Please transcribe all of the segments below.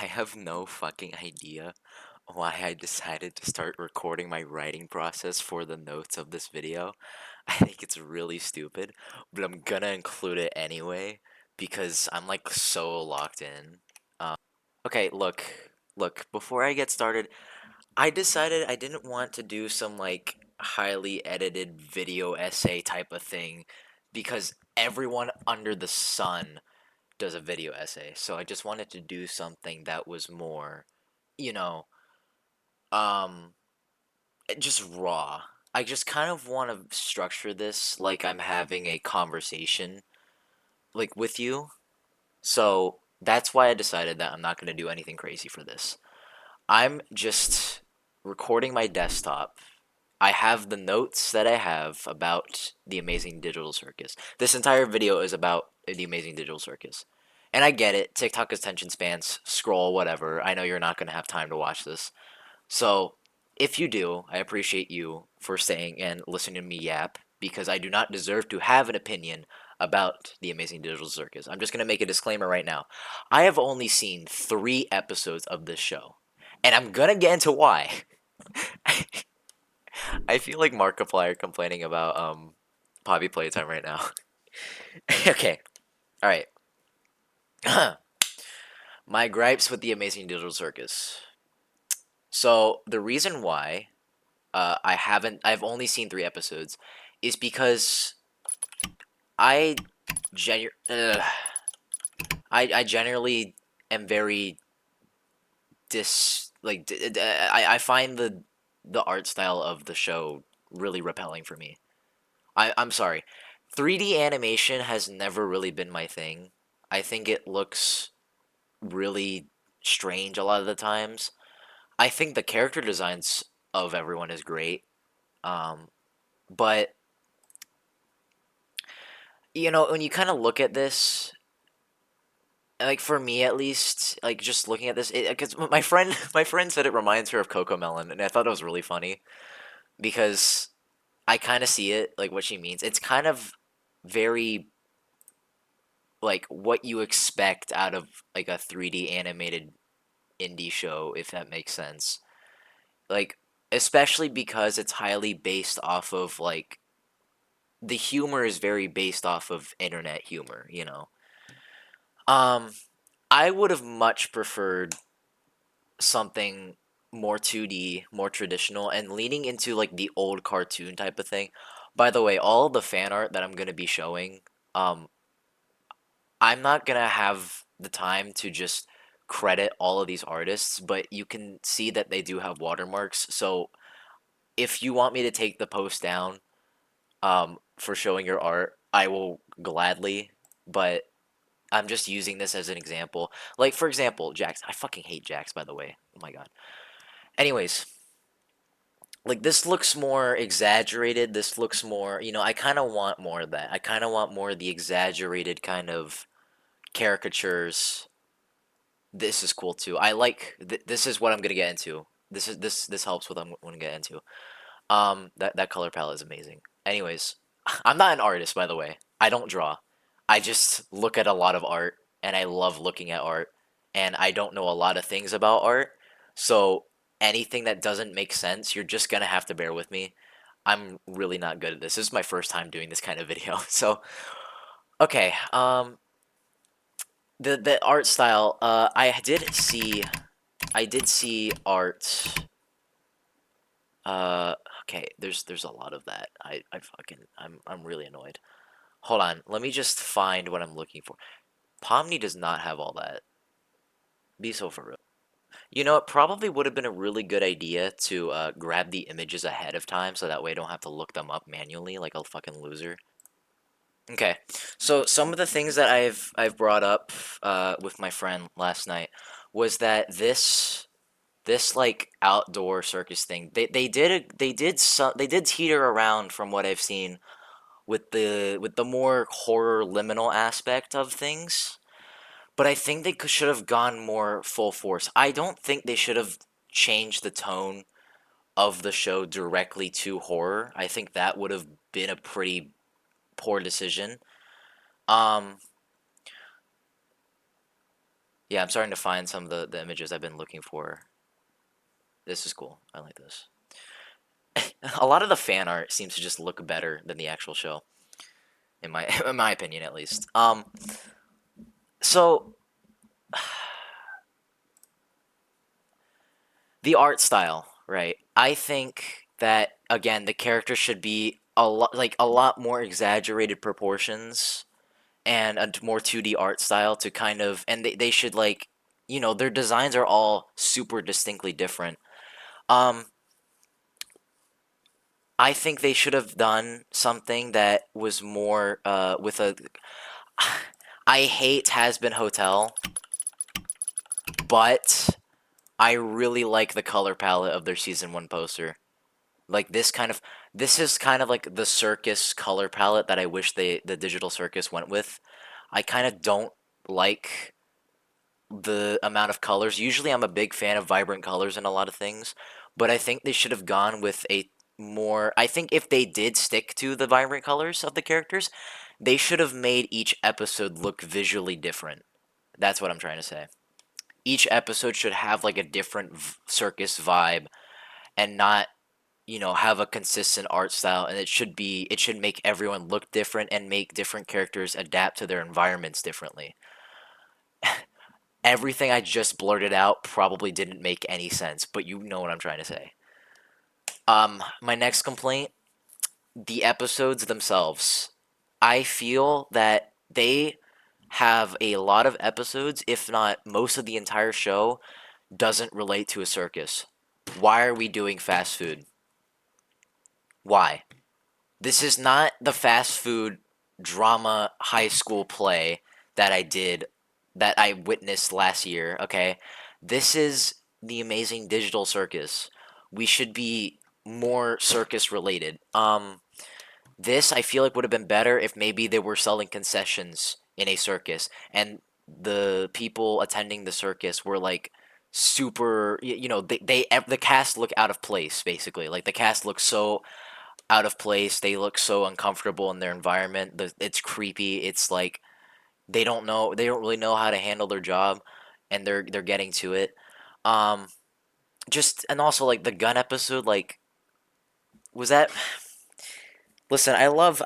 I have no fucking idea why I decided to start recording my writing process for the notes of this video. I think it's really stupid, but I'm gonna include it anyway because I'm like so locked in. Okay, look, before I get started, I decided I didn't want to do some like highly edited video essay type of thing because everyone under the sun does a video essay. So I just wanted to do something that was more, you know, um, just raw. I just kind of want to structure this like I'm having a conversation like with you. So that's why I decided that I'm not going to do anything crazy for this. I'm just recording my desktop. I have the notes that I have about the Amazing Digital Circus. This entire video is about the Amazing Digital Circus. And I get it, TikTok attention spans, scroll, whatever. I know you're not going to have time to watch this. So, if you do, I appreciate you for staying and listening to me yap because I do not deserve to have an opinion about the Amazing Digital Circus. I'm just going to make a disclaimer right now. I have only seen 3 episodes of this show, and I'm going to get into why. I feel like Markiplier complaining about Poppy Playtime right now. Okay, all right. My gripes with the Amazing Digital Circus. So the reason why I've only seen 3 episodes is because I genu- ugh, I generally am very I find the art style of the show really repelling for me. I'm sorry. 3D animation has never really been my thing. I think it looks really strange a lot of the times. I think the character designs of everyone is great. Um, but when you kind of look at this, like for me at least, like just looking at this, because my friend my friend said it reminds her of Coco Melon, and I thought it was really funny because I kind of see it like what she means. It's kind of very like what you expect out of like a 3D animated indie show, if that makes sense. Like especially because it's highly based off of like the humor is very based off of internet humor. Um I would have much preferred something more 2D, more traditional, and leaning into like the old cartoon type of thing. By the way, all the fan art that I'm gonna be showing, um, I'm not gonna have the time to just credit all of these artists, but you can see that they do have watermarks. So if you want me to take the post down, for showing your art, I will gladly. But I'm just using this as an example. Like for example, Jax. I fucking hate Jax, by the way. Oh my god. Anyways, like this looks more exaggerated. This looks more, I kind of want more of that. I kind of want more of the exaggerated kind of caricatures. This is cool too. I like this is what I'm gonna get into. This helps with what I'm gonna get into. That color palette is amazing. Anyways, I'm not an artist, by the way. I don't draw. I just look at a lot of art, and I love looking at art, and I don't know a lot of things about art. So anything that doesn't make sense, you're just gonna have to bear with me. I'm really not good at this. This is my first time doing this kind of video. So, okay. The art style. I did see art. Uh, okay. There's a lot of that. I'm really annoyed. Hold on. Let me just find what I'm looking for. Pomni does not have all that. Be so for real. It probably would have been a really good idea to grab the images ahead of time so that way I don't have to look them up manually like a fucking loser. Okay, so some of the things that I've brought up with my friend last night was that this like outdoor circus thing they did teeter around from what I've seen with the more horror liminal aspect of things, but I think they should have gone more full force. I don't think they should have changed the tone of the show directly to horror. I think that would have been a pretty poor decision. Um, Yeah, I'm starting to find some of the images I've been looking for. This is cool. I like this. A lot of the fan art seems to just look better than the actual show, in my in my opinion at least. So the art style, right? I think that again the character should be a lot more exaggerated proportions and a more 2D art style to kind of and they should like their designs are all super distinctly different. Um I think they should have done something that was more with a I hate Has Been Hotel, but I really like the color palette of their season 1 poster. Like this is kind of like the circus color palette that I wish the digital circus went with. I kind of don't like the amount of colors. Usually I'm a big fan of vibrant colors in a lot of things, but I think they should have gone with a more I think if they did stick to the vibrant colors of the characters, they should have made each episode look visually different. That's what I'm trying to say. Each episode should have like a different circus vibe and not have a consistent art style, and it should make everyone look different and make different characters adapt to their environments differently. Everything I just blurted out probably didn't make any sense, but you know what I'm trying to say. My next complaint, the episodes themselves. I feel that they have a lot of episodes, if not most of the entire show, doesn't relate to a circus. Why are we doing fast food? Why? This is not the fast food drama high school play that I did that I witnessed last year, okay? This is the amazing digital circus. We should be more circus related. This I feel like would have been better if maybe they were selling concessions in a circus and the people attending the circus were like super the cast look out of place basically. Like the cast looks so out of place. They look so uncomfortable in their environment. It's creepy. It's like they don't really know how to handle their job, and they're getting to it. Um, just and also like the gun episode, like was that? Listen, I love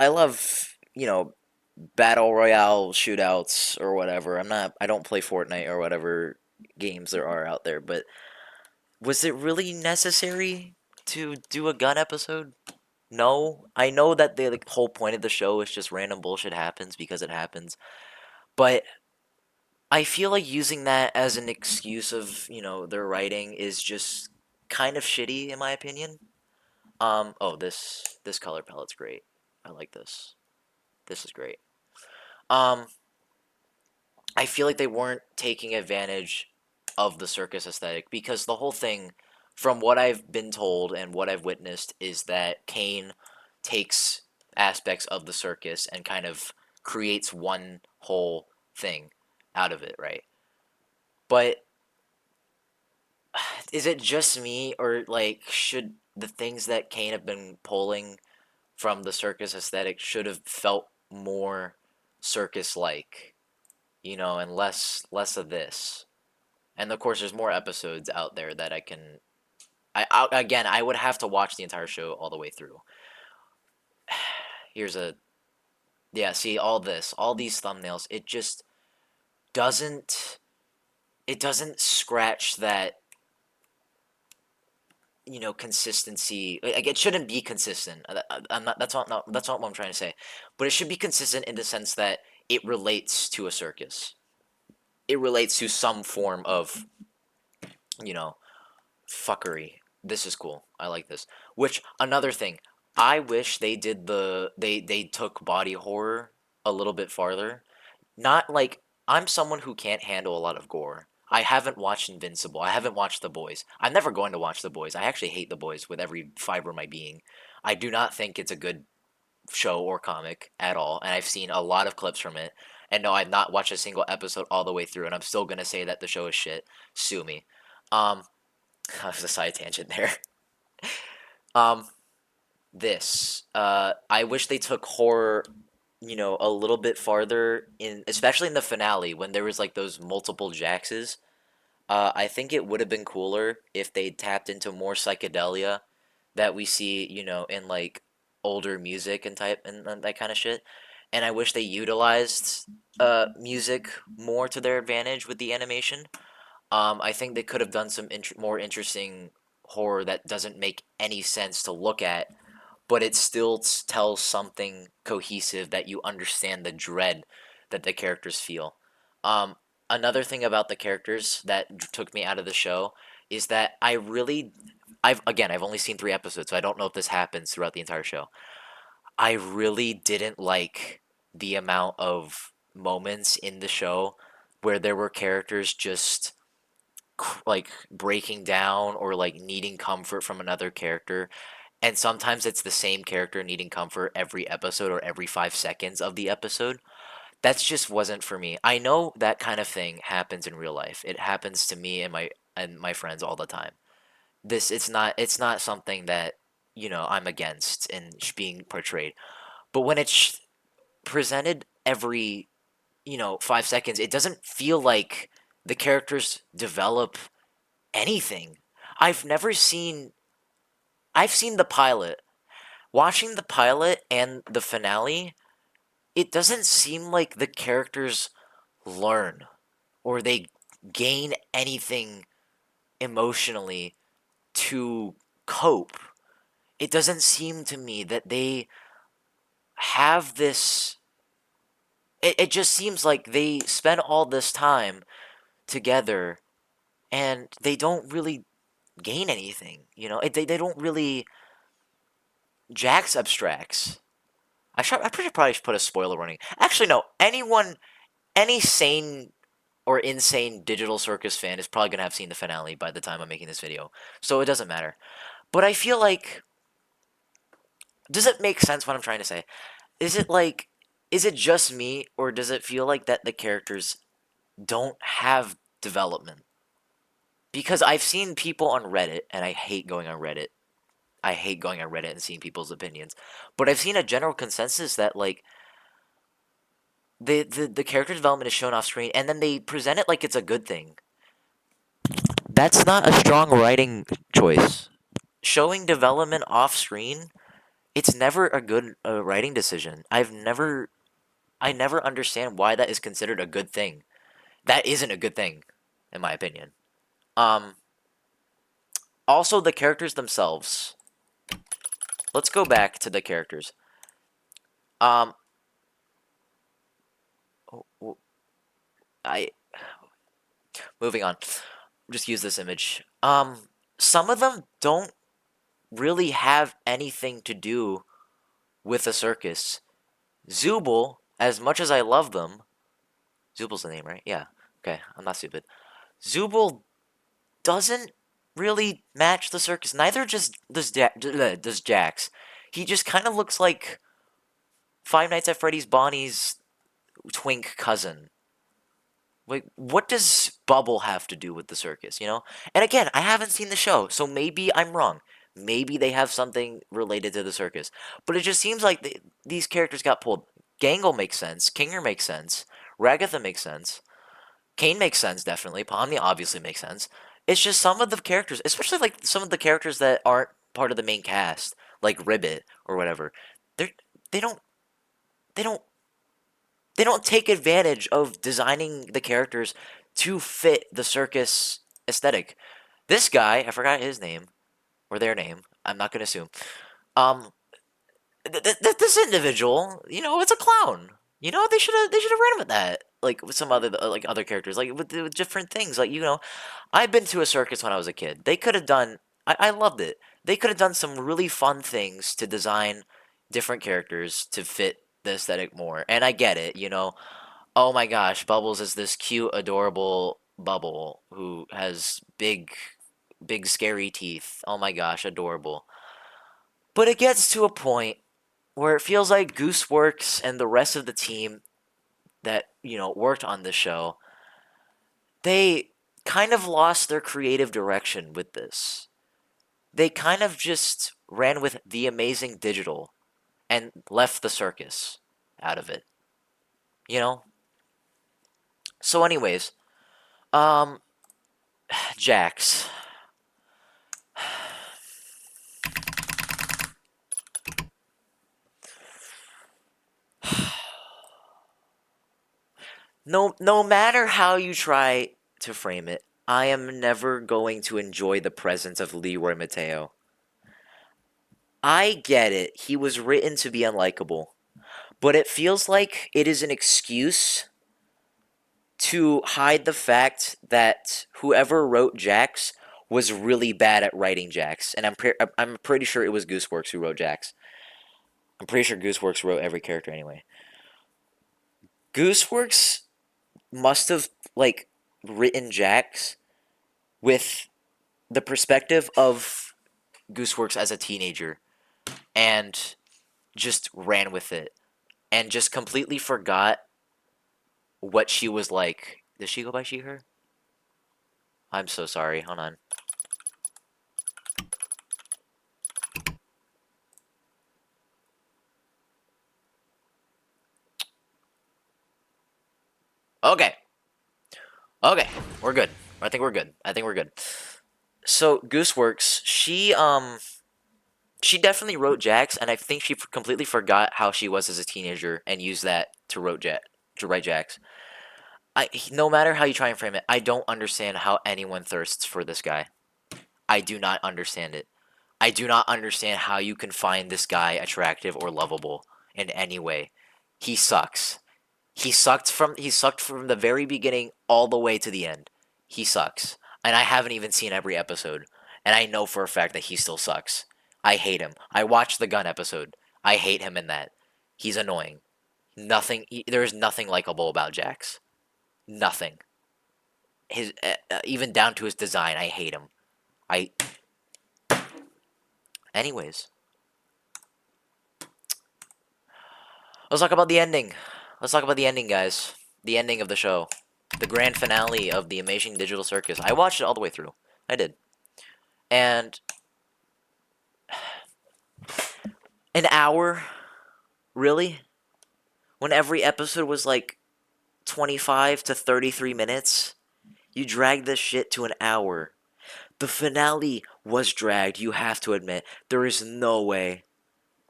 battle royale shootouts or whatever. I don't play Fortnite or whatever games there are out there, but was it really necessary to do a gun episode? No, I know that the like, whole point of the show is just random bullshit happens because it happens, but I feel like using that as an excuse of their writing is just kind of shitty in my opinion. Oh, this color palette's great. I like this. This is great. Um, I feel like they weren't taking advantage of the circus aesthetic because the whole thing, from what I've been told and what I've witnessed, is that Kane takes aspects of the circus and kind of creates one whole thing out of it, right? But is it just me, or like should the things that Kane have been pulling from the circus aesthetic should have felt more circus like, and less of this? And of course, there's more episodes out there that I can. Again, I would have to watch the entire show all the way through. Here's a Yeah. See all these thumbnails. It just doesn't. It doesn't scratch that consistency. Like it shouldn't be consistent. I'm not. That's not what I'm trying to say. But it should be consistent in the sense that it relates to a circus. It relates to some form of you know fuckery. This is cool. I like this. Which another thing, I wish they took body horror a little bit farther. Not like I'm someone who can't handle a lot of gore. I haven't watched Invincible. I haven't watched The Boys. I'm never going to watch The Boys. I actually hate The Boys with every fiber of my being. I do not think it's a good show or comic at all, and I've seen a lot of clips from it. And no, I've not watched a single episode all the way through, and I'm still gonna say that the show is shit. Sue me. Um, that was a side tangent there. Um, I wish they took horror. a little bit farther in, especially in the finale when there was like those multiple Jaxes. I think it would have been cooler if they tapped into more psychedelia that we see, in like older music and that kind of shit. And I wish they utilized music more to their advantage with the animation. I think they could have done some more interesting horror that doesn't make any sense to look at, but it still tells something cohesive that you understand the dread that the characters feel. Um, Another thing about the characters that took me out of the show is that I've only seen 3 episodes, so I don't know if this happens throughout the entire show. I really didn't like the amount of moments in the show where there were characters just like breaking down or like needing comfort from another character, and sometimes it's the same character needing comfort every episode or every 5 seconds of the episode. That just wasn't for me. I know that kind of thing happens in real life. It happens to me and my friends all the time. It's not something that I'm against and being portrayed. But when it's presented every 5 seconds, it doesn't feel like the characters develop anything. I've never seen. I've seen the pilot. Watching the pilot and the finale, it doesn't seem like the characters learn or they gain anything emotionally to cope. It doesn't seem to me that they have this. It just seems like they spend all this time together and they don't really gain anything. They don't really. Jax abstracts. I pretty probably should put a spoiler warning. Actually, no. Any sane or insane Digital Circus fan is probably gonna have seen the finale by the time I'm making this video, so it doesn't matter. But I feel like, does it make sense what I'm trying to say? Is it like, is it just me, or does it feel like that the characters don't have development? Because I've seen people on Reddit, and I hate going on Reddit. I hate going on Reddit and seeing people's opinions. But I've seen a general consensus that like the character development is shown off screen and then they present it like it's a good thing. That's not a strong writing choice. Showing development off screen, it's never a good writing decision. I never understand why that is considered a good thing. That isn't a good thing, in my opinion. Um, Also the characters themselves. Let's go back to the characters. Um, I moving on. Just use this image. Some of them don't really have anything to do with the circus. Zubul, as much as I love them, Zubul's the name, right? Yeah. Okay, I'm not stupid. Zubul doesn't really match the circus. Neither just does Jax. He just kind of looks like Five Nights at Freddy's Bonnie's twink cousin. Like, what does Bubble have to do with the circus, And again, I haven't seen the show, so maybe I'm wrong. Maybe they have something related to the circus. But it just seems like these characters got pulled. Gangle makes sense. Kinger makes sense. Ragatha makes sense. Kane makes sense, definitely. Pomni obviously makes sense. It's just some of the characters, especially like some of the characters that aren't part of the main cast, like Ribbit or whatever. They're, they don't they don't they don't take advantage of designing the characters to fit the circus aesthetic. This guy, I forgot his name or their name. I'm not gonna assume. Um, this individual, it's a clown. They should have ran with that, like with some other like other characters, like with different things. Like I've been to a circus when I was a kid. They could have done. I loved it. They could have done some really fun things to design different characters to fit the aesthetic more. And I get it. Oh my gosh, Bubbles is this cute, adorable bubble who has big, scary teeth. Oh my gosh, adorable. But it gets to a point where it feels like Gooseworks and the rest of the team that, worked on this show, they kind of lost their creative direction with this. They kind of just ran with the amazing digital and left the circus out of it. You know? So anyways, um Jax. No matter how you try to frame it, I am never going to enjoy the presence of Leroy Mateo. I get it. He was written to be unlikable, but it feels like it is an excuse to hide the fact that whoever wrote Jax was really bad at writing Jax, and I'm pretty sure it was Gooseworks who wrote Jax. I'm pretty sure Gooseworks wrote every character anyway. Gooseworks must have like written Jax with the perspective of Gooseworks as a teenager and just ran with it and just completely forgot what she was like. Does she go by she her? I'm so sorry. Hold on. Okay. Okay. We're good. I think we're good. I think we're good. So Gooseworks, she definitely wrote Jax, and I think she completely forgot how she was as a teenager and used that to write Jax. No matter how you try and frame it, I don't understand how anyone thirsts for this guy. I do not understand it. I do not understand how you can find this guy attractive or lovable in any way. He sucks. He sucked from the very beginning all the way to the end. He sucks. And I haven't even seen every episode. And I know for a fact that he still sucks. I hate him. I watched the gun episode. I hate him in that. He's annoying. There is nothing likable about Jax. Nothing. Even down to his design, I hate him. I anyways, let's talk about the ending. Let's talk about the ending, guys. The ending of the show. The grand finale of the Amazing Digital Circus. I watched it all the way through. I did. And an hour? Really? When every episode was like 25 to 33 minutes? You dragged this shit to an hour. The finale was dragged, you have to admit. There is no way.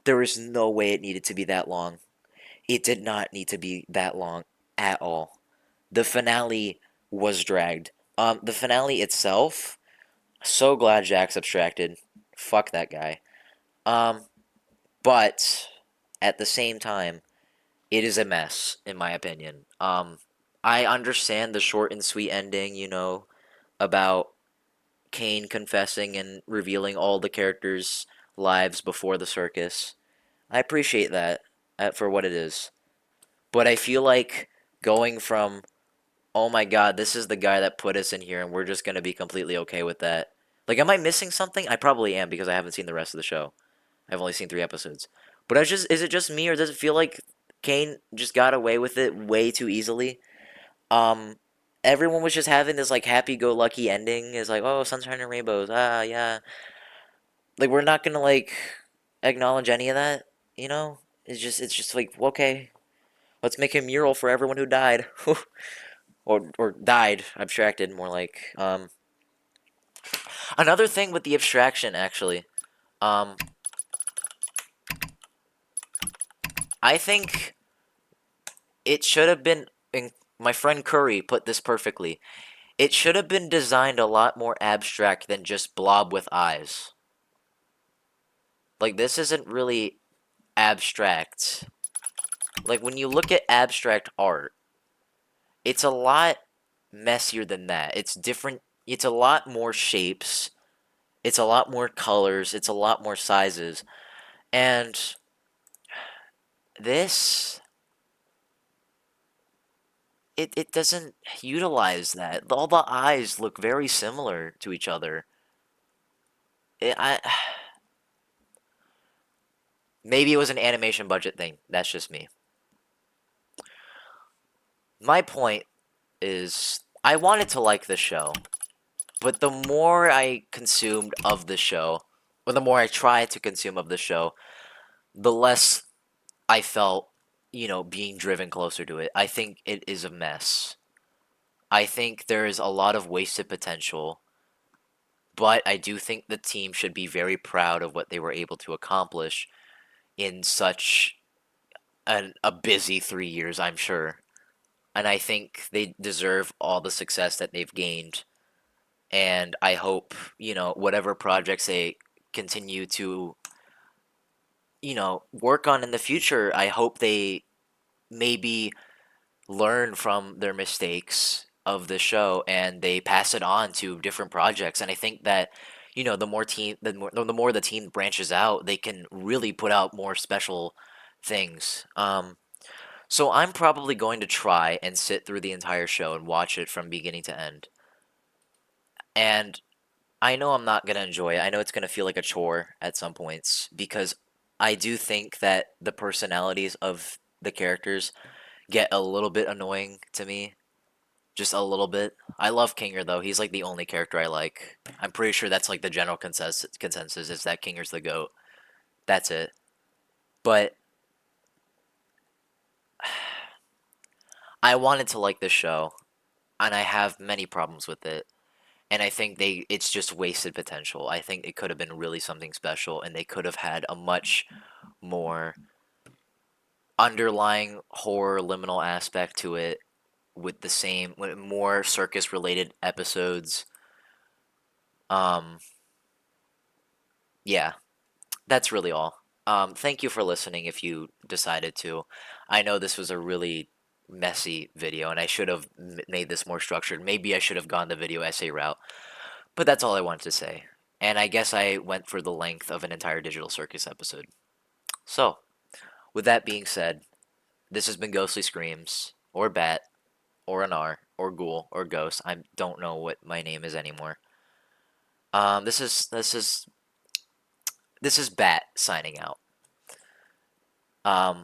There is no way it needed to be that long. It did not need to be that long at all. The finale was dragged. The finale itself, so glad Jack's abstracted. Fuck that guy. Um, but at the same time, it is a mess, in my opinion. I understand the short and sweet ending, about Kane confessing and revealing all the characters' lives before the circus. I appreciate that for what it is. But I feel like going from, oh my god, this is the guy that put us in here and we're just going to be completely okay with that. Like, am I missing something? I probably am because I haven't seen the rest of the show. I've only seen 3 episodes. But is it just me or does it feel like Kane just got away with it way too easily? Um, Everyone was just having this like happy-go-lucky ending. It's like, oh, sunshine and rainbows. Ah, yeah. Like we're not gonna like acknowledge any of that. It's just like okay, let's make a mural for everyone who died, or died. Abstracted more like. Another thing with the abstraction actually. Um, I think it should have been. My friend Curry put this perfectly. It should have been designed a lot more abstract than just blob with eyes. Like, this isn't really abstract. Like, when you look at abstract art, it's a lot messier than that. It's different. It's a lot more shapes. It's a lot more colors. It's a lot more sizes. And this, it doesn't utilize that. All the eyes look very similar to each other. It, I Maybe it was an animation budget thing. That's just me. My point is, I wanted to like the show, but the more I consumed of the show, or the more I tried to consume of the show, the less I felt, being driven closer to it. I think it is a mess. I think there is a lot of wasted potential, but I do think the team should be very proud of what they were able to accomplish in such a busy 3 years, I'm sure. And I think they deserve all the success that they've gained. And I hope, whatever projects they continue to, work on in the future, I hope they maybe learn from their mistakes of the show and they pass it on to different projects. And I think that, the more the team branches out, they can really put out more special things. So I'm probably going to try and sit through the entire show and watch it from beginning to end. And I know I'm not going to enjoy it. I know it's going to feel like a chore at some points because I do think that the personalities of the characters get a little bit annoying to me. Just a little bit. I love Kinger though. He's like the only character I like. I'm pretty sure that's like the general consensus is that Kinger's the goat. That's it. But I wanted to like this show, and I have many problems with it. And I think it's just wasted potential. I think it could have been really something special, and they could have had a much more underlying horror liminal aspect to it with more circus related episodes. Um, yeah, that's really all. Thank you for listening if you decided to. I know this was a really messy video, and I should have made this more structured. Maybe I should have gone the video essay route, but that's all I wanted to say. And I guess I went for the length of an entire Digital Circus episode. So, with that being said, this has been Ghostly Screams, or Bat, or an R, or Ghoul, or Ghost. I don't know what my name is anymore. This is Bat signing out. Um,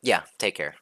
yeah, take care.